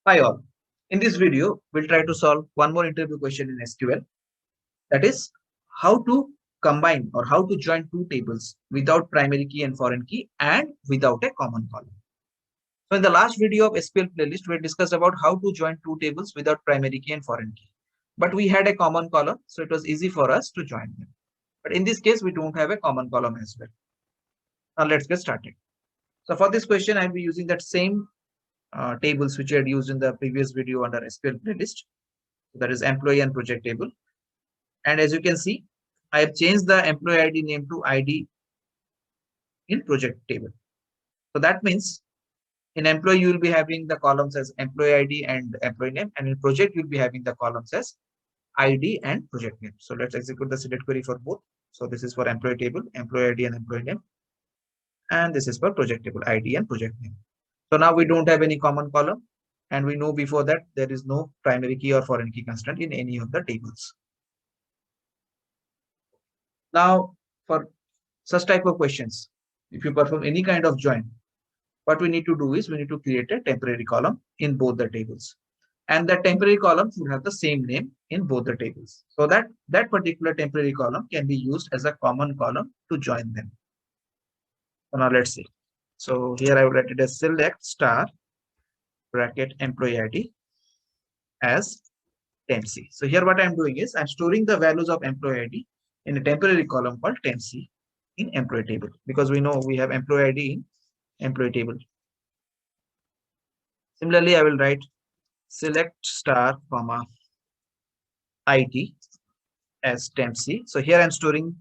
Hi all. In this video, we'll try to solve one more interview question in SQL. That is how to combine or how to join two tables without primary key and foreign key and without a common column. So in the last video of SQL playlist, we discussed about how to join two tables without primary key and foreign key. But we had a common column, so it was easy for us to join them. But in this case, we don't have a common column as well. Now let's get started. So for this question, I'll be using that same tables which I had used in the previous video under SQL playlist. That is employee and project table. And as you can see, I have changed the employee ID name to ID in project table. So that means in employee, you will be having the columns as employee ID and employee name. And in project, you'll be having the columns as ID and project name. So let's execute the select query for both. So this is for employee table, employee ID and employee name. And this is for project table, ID and project name. So now we don't have any common column. And we know before that there is no primary key or foreign key constraint in any of the tables. Now, for such type of questions, if you perform any kind of join, what we need to do is we need to create a temporary column in both the tables. And that temporary column should have the same name in both the tables. So that that particular temporary column can be used as a common column to join them. So now let's see. So here I will write it as select star bracket employee ID as temp-c. So here what I'm doing is I'm storing the values of employee ID in a temporary column called temp-c in employee table, because we know we have employee ID in employee table. Similarly, I will write select star comma ID as temp-c. So here I'm storing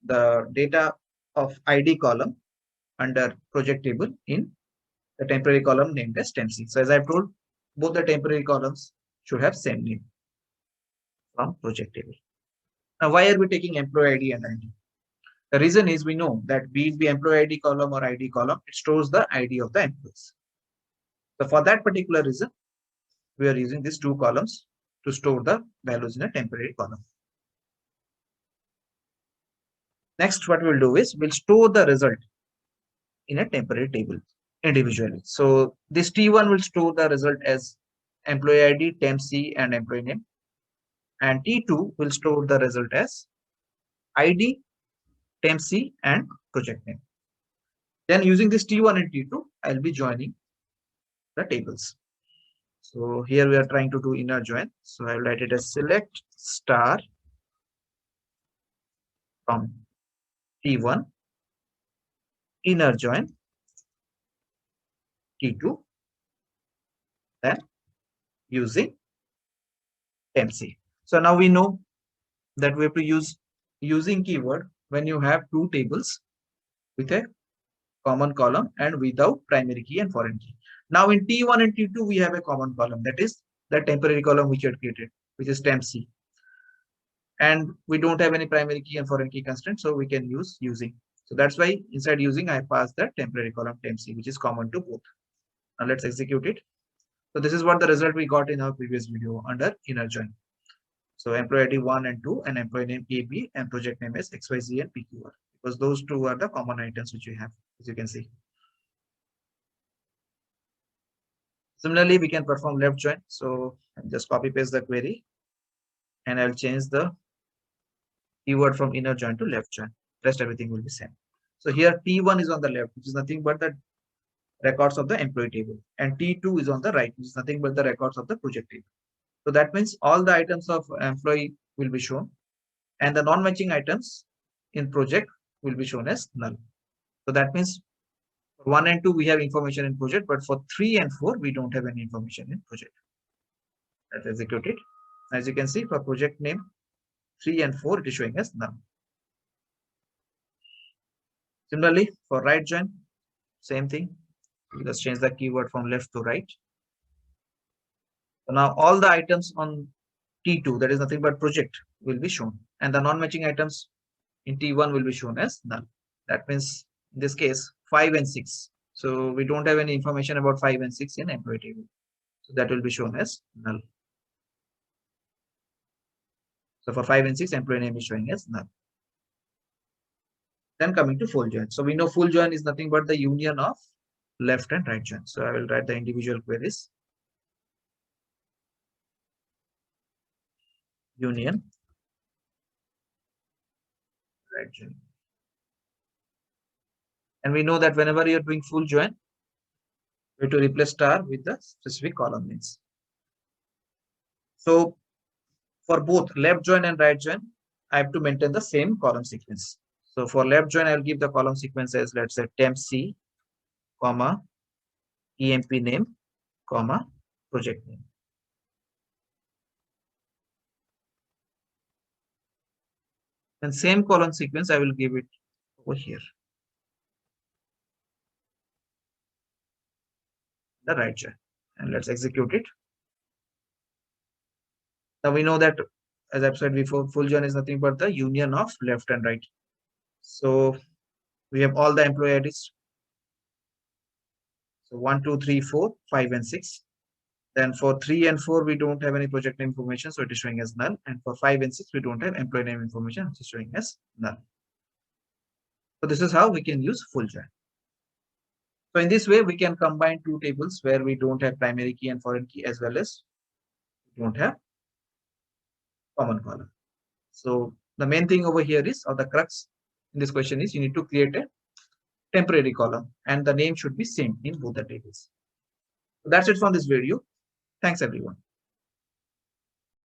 the data of ID column under project table in the temporary column named as temp-c. So as I've told, both the temporary columns should have same name from project table. Now, why are we taking employee ID and ID? The reason is we know that be it the employee ID column or ID column, it stores the ID of the employees. So for that particular reason, we are using these two columns to store the values in a temporary column. Next, what we'll do is we'll store the result in a temporary table individually. So this T1 will store the result as employee ID, temp-c, and employee name. And T2 will store the result as ID, temp-c, and project name. Then using this T1 and T2, I'll be joining the tables. So here we are trying to do inner join. So I will write it as select star from T1 inner join T2, then using temp-c. So now we know that we have to use using keyword when you have two tables with a common column and without primary key and foreign key. Now in T1 and T2, we have a common column, that is the temporary column which you had created, which is temp-c. And we don't have any primary key and foreign key constraint, so we can use using. So that's why inside using, I pass the temporary column temp-c, which is common to both. Now let's execute it. So this is what the result we got in our previous video under inner join. So employee ID 1 and 2 and employee name AB and project name is XYZ and PQR, because those two are the common items which we have, as you can see. Similarly, we can perform left join. So I'll just copy paste the query and I'll change the keyword from inner join to left join. Rest everything will be same. So here T1 is on the left, which is nothing but the records of the employee table, and T2 is on the right, which is nothing but the records of the project table. So that means all the items of employee will be shown, and the non-matching items in project will be shown as null. So that means for 1 and 2 we have information in project, but for 3 and 4 we don't have any information in project. Let's execute it. As you can see, for project name 3 and 4 it is showing as null. Similarly, for right join, same thing. We just change the keyword from left to right. So now all the items on T2, that is nothing but project, will be shown, and the non-matching items in T1 will be shown as null. That means in this case 5 and 6. So we don't have any information about 5 and 6 in employee table. So that will be shown as null. So for 5 and 6, employee name is showing as null. Then coming to full join. So we know full join is nothing but the union of left and right join. So I will write the individual queries. union right join. And we know that whenever you're doing full join, we have to replace star with the specific column names. So for both left join and right join, I have to maintain the same column sequence. So for left join, I'll give the column sequence as, let's say, temp C, comma, EMP name, comma, project name. And same column sequence, I will give it over here, the right join. And let's execute it. Now we know that, as I've said before, full join is nothing but the union of left and right. So we have all the employee IDs. So 1, 2, 3, 4, 5, and 6. Then for 3 and 4, we don't have any project name information, so it is showing as null. And for 5 and 6, we don't have employee name information, which is showing as null. So this is how we can use full join. So in this way, we can combine two tables where we don't have primary key and foreign key, as well as we don't have common column. So the main thing over here is, or the crux in this question is, you need to create a temporary column and the name should be same in both the tables. So that's it from this video. Thanks everyone.